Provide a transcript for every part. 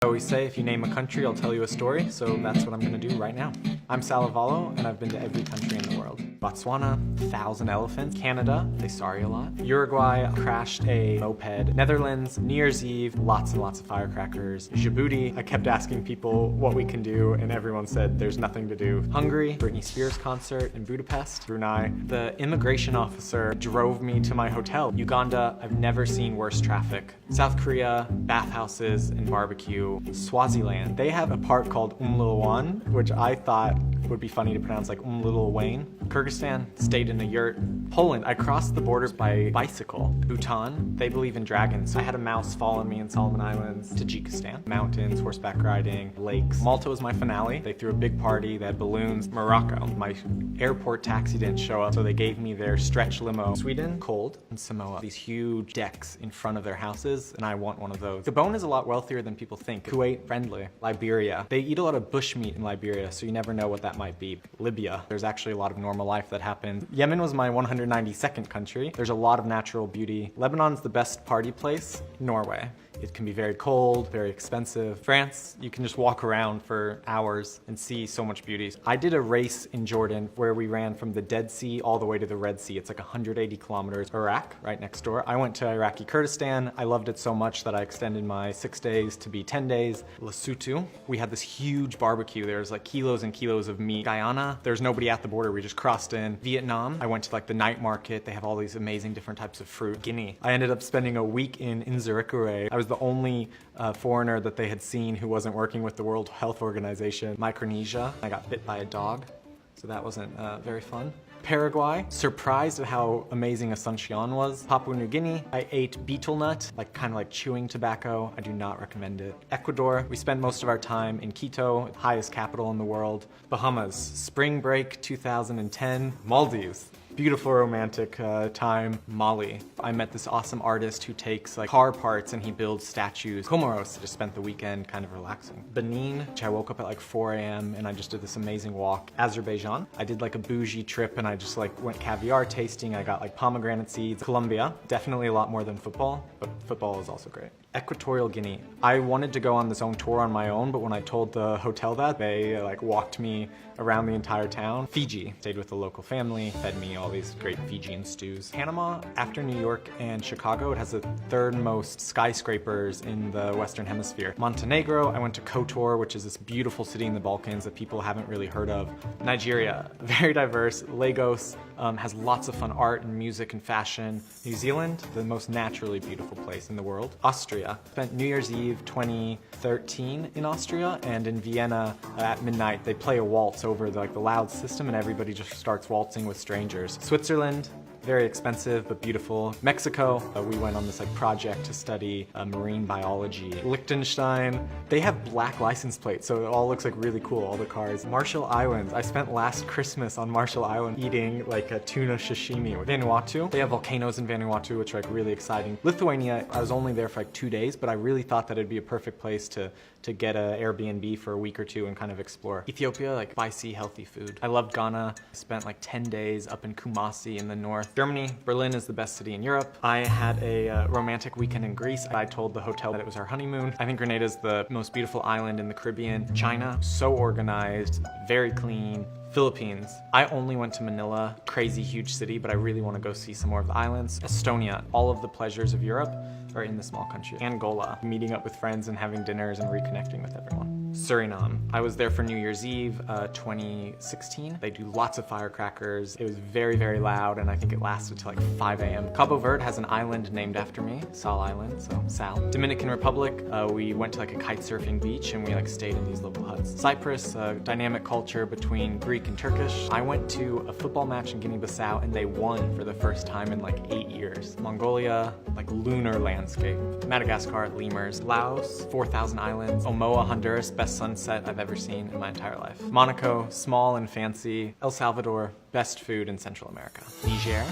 I always say if you name a country, I'll tell you a story, so that's what I'm gonna do right now. I'm Sэл Lavallо, and I've been to every country in the world. Botswana, 1,000 elephants. Canada, they sorry a lot. Uruguay, crashed a moped. Netherlands, New Year's Eve, lots and lots of firecrackers. Djibouti, I kept asking people what we can do, and everyone said there's nothing to do. Hungary, Britney Spears concert in Budapest. Brunei, the immigration officer drove me to my hotel. Uganda, I've never seen worse traffic. South Korea, bathhouses and barbecue. Swaziland, they have a part called Umlilwan, which I thought would be funny to pronounce like Lil Wayne. Kyrgyzstan, stayed in a yurt. Poland, I crossed the borders by bicycle. Bhutan, they believe in dragons. I had a mouse follow me in Solomon Islands. Tajikistan, mountains, horseback riding, lakes. Malta was my finale. They threw a big party, they had balloons. Morocco, my airport taxi didn't show up, so they gave me their stretch limo. Sweden, cold. And Samoa, these huge decks in front of their houses, and I want one of those. Gabon is a lot wealthier than people think. Kuwait, friendly. Liberia, they eat a lot of bushmeat in Liberia, so you never know what that might be. Libya, there's actually a lot of normal life that happens. Yemen was my 192nd country. There's a lot of natural beauty. Lebanon's the best party place. Norway, it can be very cold, very expensive. France, you can just walk around for hours and see so much beauty. I did a race in Jordan where we ran from the Dead Sea all the way to the Red Sea. It's like 180 kilometers. Iraq, right next door. I went to Iraqi Kurdistan. I loved it so much that I extended my 6 days to be 10 days. Lesotho, we had this huge barbecue. There's like kilos and kilos of meat. Guyana, there's nobody at the border. We just crossed in. Vietnam, I went to like the night market. They have all these amazing different types of fruit. Guinea, I ended up spending a week in Nzerikure. I was the only foreigner that they had seen who wasn't working with the World Health Organization. Micronesia, I got bit by a dog, so that wasn't very fun. Paraguay, surprised at how amazing Asuncion was. Papua New Guinea, I ate betel nut, kind of like chewing tobacco. I do not recommend it. Ecuador, we spent most of our time in Quito, highest capital in the world. Bahamas, spring break 2010. Maldives, beautiful romantic time. Mali, I met this awesome artist who takes like car parts and he builds statues. Comoros, just spent the weekend kind of relaxing. Benin, which I woke up at like 4 a.m. and I just did this amazing walk. Azerbaijan, I did like a bougie trip and I just like went caviar tasting. I got like pomegranate seeds. Colombia, definitely a lot more than football, but football is also great. Equatorial Guinea, I wanted to go on this own tour on my own, but when I told the hotel that, they like walked me around the entire town. Fiji, stayed with a local family, fed me all these great Fijian stews. Panama, after New York and Chicago, it has the third most skyscrapers in the Western Hemisphere. Montenegro, I went to Kotor, which is this beautiful city in the Balkans that people haven't really heard of. Nigeria, very diverse. Lagos has lots of fun art and music and fashion. New Zealand, the most naturally beautiful place in the world. Austria, spent New Year's Eve 2013 in Austria, and in Vienna at midnight they play a waltz over the loud system and everybody just starts waltzing with strangers. Switzerland, very expensive but beautiful. Mexico, we went on this project to study marine biology. Liechtenstein, they have black license plates, so it all looks really cool, all the cars. Marshall Islands, I spent last Christmas on Marshall Island eating a tuna sashimi. Vanuatu, they have volcanoes in Vanuatu, which are really exciting. Lithuania, I was only there for 2 days, but I really thought that it'd be a perfect place to get an Airbnb for a week or two and kind of explore. Ethiopia, by sea healthy food. I loved Ghana. I spent 10 days up in Kumasi in the north. Germany, Berlin is the best city in Europe. I had a romantic weekend in Greece. I told the hotel that it was our honeymoon. I think Grenada's the most beautiful island in the Caribbean. China, so organized, very clean. Philippines, I only went to Manila, crazy huge city, but I really want to go see some more of the islands. Estonia, all of the pleasures of Europe are in the small country. Angola, meeting up with friends and having dinners and reconnecting with everyone. Suriname, I was there for New Year's Eve 2016. They do lots of firecrackers. It was very, very loud, and I think it lasted till 5 a.m. Cabo Verde has an island named after me, Sal Island, so Sal. Dominican Republic, we went to a kite surfing beach and we stayed in these local huts. Cyprus, dynamic culture between Greek and Turkish. I went to a football match in Guinea-Bissau and they won for the first time in 8 years. Mongolia, lunar landscape. Madagascar, lemurs. Laos, 4,000 islands. Omoa, Honduras, best sunset I've ever seen in my entire life. Monaco, small and fancy. El Salvador, best food in Central America. Niger,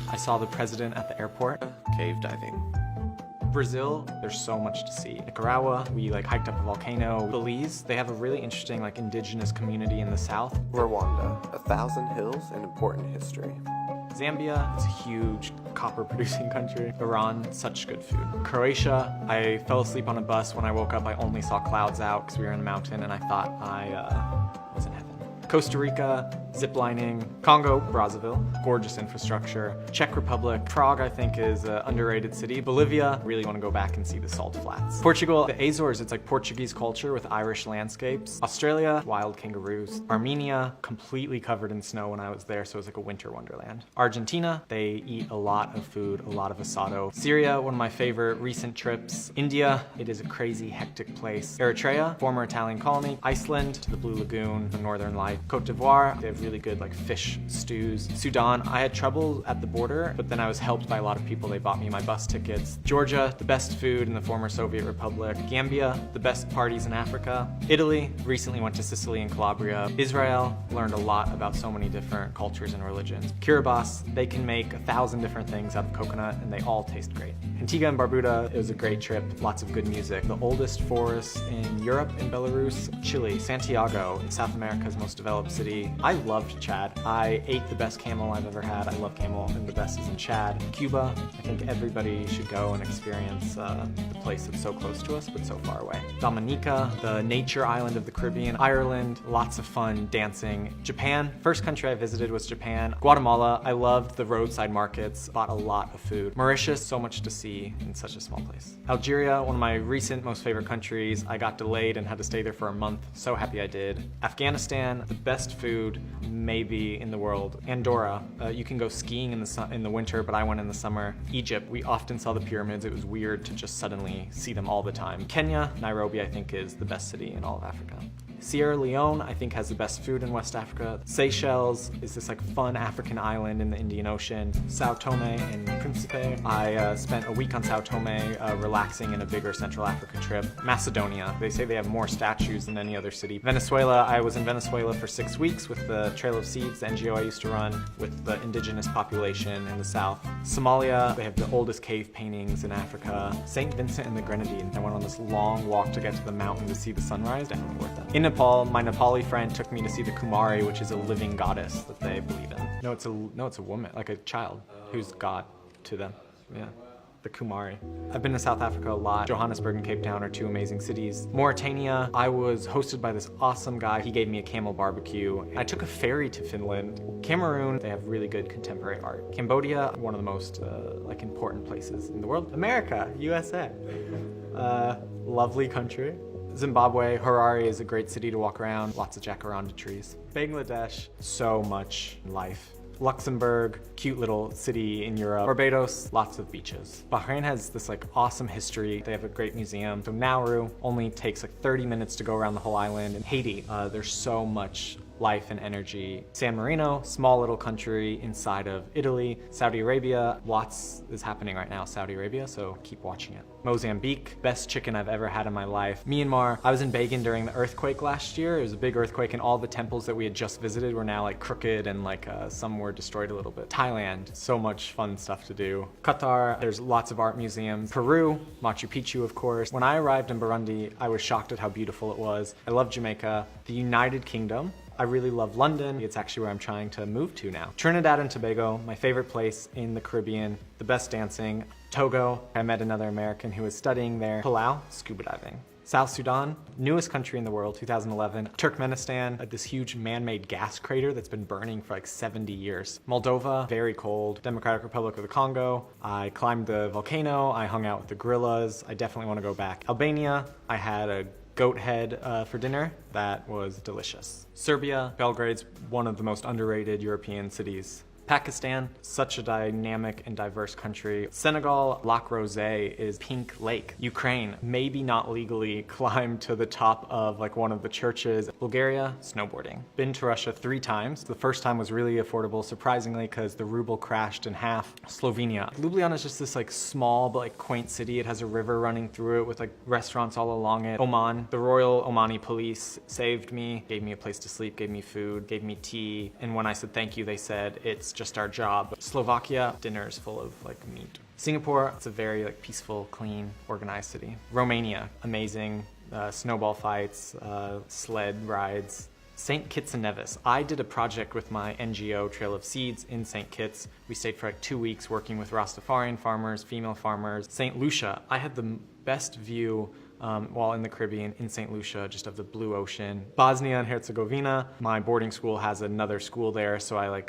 I saw the president at the airport. Cave diving. Brazil, there's so much to see. Nicaragua, we hiked up a volcano. Belize, they have a really interesting indigenous community in the south. Rwanda, 1,000 hills and important history. Zambia, it's a huge copper producing country. Iran, such good food. Croatia, I fell asleep on a bus. When I woke up, I only saw clouds out because we were in a mountain and I thought I was in heaven. Costa Rica, ziplining. Congo, Brazzaville, gorgeous infrastructure. Czech Republic, Prague I think is an underrated city. Bolivia, really want to go back and see the salt flats. Portugal, the Azores, it's like Portuguese culture with Irish landscapes. Australia, wild kangaroos. Armenia, completely covered in snow when I was there, so it was like a winter wonderland. Argentina, they eat a lot of food, a lot of asado. Syria, one of my favorite recent trips. India, it is a crazy, hectic place. Eritrea, former Italian colony. Iceland, to the Blue Lagoon, the Northern Lights. Cote d'Ivoire, they have really good like fish stews. Sudan, I had trouble at the border, but then I was helped by a lot of people. They bought me my bus tickets. Georgia, the best food in the former Soviet Republic. Gambia, the best parties in Africa. Italy, recently went to Sicily and Calabria. Israel, learned a lot about so many different cultures and religions. Kiribati, they can make 1,000 different things out of coconut and they all taste great. Antigua and Barbuda, it was a great trip, lots of good music. The oldest forest in Europe, in Belarus. Chile, Santiago, South America's most developed city. I loved Chad. I ate the best camel I've ever had. I love camel and the best is in Chad. Cuba, I think everybody should go and experience the place that's so close to us but so far away. Dominica, the nature island of the Caribbean. Ireland, lots of fun dancing. Japan, first country I visited was Japan. Guatemala, I loved the roadside markets, bought a lot of food. Mauritius, so much to see in such a small place. Algeria, one of my recent most favorite countries. I got delayed and had to stay there for a month. So happy I did. Afghanistan, the best food maybe in the world. Andorra, you can go skiing in the winter, but I went in the summer. Egypt, we often saw the pyramids. It was weird to just suddenly see them all the time. Kenya, Nairobi I think is the best city in all of Africa. Sierra Leone, I think, has the best food in West Africa. Seychelles is this like fun African island in the Indian Ocean. Sao Tome and Principe, I spent a week on Sao Tome relaxing in a bigger Central Africa trip. Macedonia, they say they have more statues than any other city. Venezuela, I was in Venezuela for 6 weeks with the Trail of Seeds, the NGO I used to run with the indigenous population in the south. Somalia, they have the oldest cave paintings in Africa. St. Vincent and the Grenadines, I went on this long walk to get to the mountain to see the sunrise, definitely worth it. In Nepal, my Nepali friend took me to see the Kumari, which is a living goddess that they believe in. No, it's a woman, like a child who's God to them. Yeah, the Kumari. I've been to South Africa a lot. Johannesburg and Cape Town are two amazing cities. Mauritania, I was hosted by this awesome guy. He gave me a camel barbecue. I took a ferry to Finland. Cameroon, they have really good contemporary art. Cambodia, one of the most like important places in the world. America, USA. Lovely country. Zimbabwe, Harare is a great city to walk around, lots of jacaranda trees. Bangladesh, so much life. Luxembourg, cute little city in Europe. Barbados, lots of beaches. Bahrain has this like awesome history. They have a great museum. So Nauru only takes like 30 minutes to go around the whole island. And Haiti, there's so much life and energy. San Marino, small little country inside of Italy. Saudi Arabia, lots is happening right now, Saudi Arabia, so keep watching it. Mozambique, best chicken I've ever had in my life. Myanmar, I was in Bagan during the earthquake last year. It was a big earthquake and all the temples that we had just visited were now like crooked and like some were destroyed a little bit. Thailand, so much fun stuff to do. Qatar, there's lots of art museums. Peru, Machu Picchu of course. When I arrived in Burundi, I was shocked at how beautiful it was. I love Jamaica. The United Kingdom, I really love London. It's actually where I'm trying to move to now. Trinidad and Tobago, my favorite place in the Caribbean, the best dancing. Togo, I met another American who was studying there. Palau, scuba diving. South Sudan, newest country in the world, 2011. Turkmenistan, this huge man-made gas crater that's been burning for like 70 years. Moldova, very cold. Democratic Republic of the Congo, I climbed the volcano, I hung out with the gorillas. I definitely want to go back. Albania, I had a goat head for dinner. That was delicious. Serbia, Belgrade's one of the most underrated European cities. Pakistan, such a dynamic and diverse country. Senegal, Lac Rosé is Pink Lake. Ukraine, maybe not legally, climbed to the top of like one of the churches. Bulgaria, snowboarding. Been to Russia 3 times. The first time was really affordable, surprisingly, because the ruble crashed in half. Slovenia. Ljubljana is just this like small but like quaint city. It has a river running through it with like restaurants all along it. Oman, the Royal Omani Police saved me, gave me a place to sleep, gave me food, gave me tea. And when I said thank you, they said, it's just our job. Slovakia, dinners full of like meat. Singapore, it's a very like peaceful, clean, organized city. Romania, amazing, snowball fights, sled rides. St. Kitts and Nevis. I did a project with my NGO, Trail of Seeds, in St. Kitts. We stayed for like 2 weeks working with Rastafarian farmers, female farmers. St. Lucia, I had the best view while in the Caribbean, in St. Lucia, just of the blue ocean. Bosnia and Herzegovina, my boarding school has another school there, so I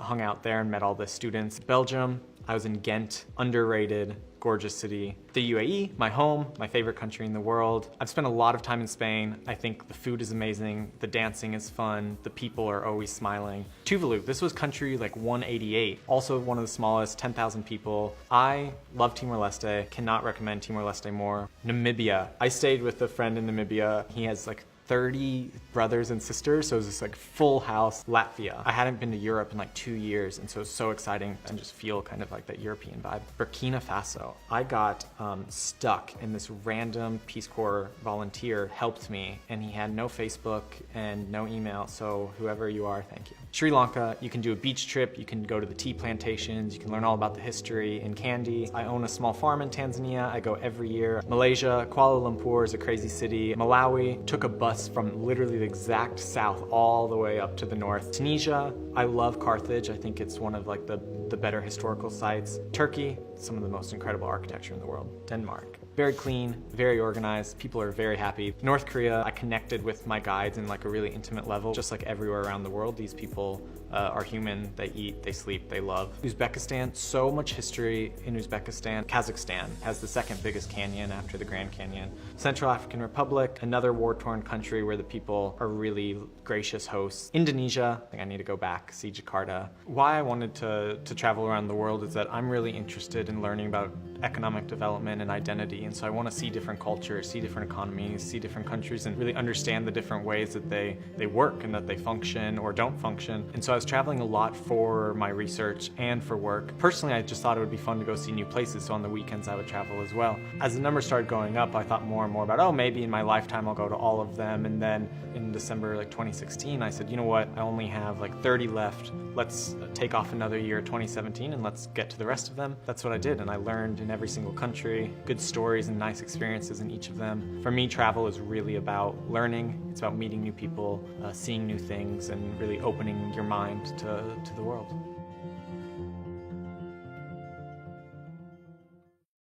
hung out there and met all the students. Belgium, I was in Ghent, underrated, gorgeous city. The UAE, my home, my favorite country in the world. I've spent a lot of time in Spain. I think the food is amazing, the dancing is fun, the people are always smiling. Tuvalu, this was country like 188, also one of the smallest, 10,000 people. I love Timor-Leste, cannot recommend Timor-Leste more. Namibia, I stayed with a friend in Namibia. He has like 30 brothers and sisters, so it was this like full house. Latvia, I hadn't been to Europe in like 2 years, and so it was so exciting and just feel kind of like that European vibe. Burkina Faso, I got stuck, and this random Peace Corps volunteer helped me, and he had no Facebook and no email, so whoever you are, thank you. Sri Lanka, you can do a beach trip, you can go to the tea plantations, you can learn all about the history and candy. I own a small farm in Tanzania, I go every year. Malaysia, Kuala Lumpur is a crazy city. Malawi, took a bus from literally the exact south all the way up to the north. Tunisia, I love Carthage, I think it's one of like the better historical sites. Turkey, some of the most incredible architecture in the world. Denmark, very clean, very organized, people are very happy. North Korea, I connected with my guides in like a really intimate level. Just like everywhere around the world, these people are human, they eat, they sleep, they love. Uzbekistan, so much history in Uzbekistan. Kazakhstan has the second biggest canyon after the Grand Canyon. Central African Republic, another war-torn country where the people are really gracious hosts. Indonesia, I think I need to go back, see Jakarta. Why I wanted to travel around the world is that I'm really interested in learning about economic development and identity, and so I want to see different cultures, see different economies, see different countries, and really understand the different ways that they work and that they function or don't function. And so I was traveling a lot for my research and for work. Personally, I just thought it would be fun to go see new places, so on the weekends I would travel as well. As the numbers started going up, I thought more and more about, oh, maybe in my lifetime I'll go to all of them. And then in December 2016, I said, you know what, I only have like 30 left. Let's take off another year, 2017, and let's get to the rest of them. That's what I did, and I learned in every single country, good stories and nice experiences in each of them. For me, travel is really about learning. It's about meeting new people, seeing new things, and really opening your mind to the world.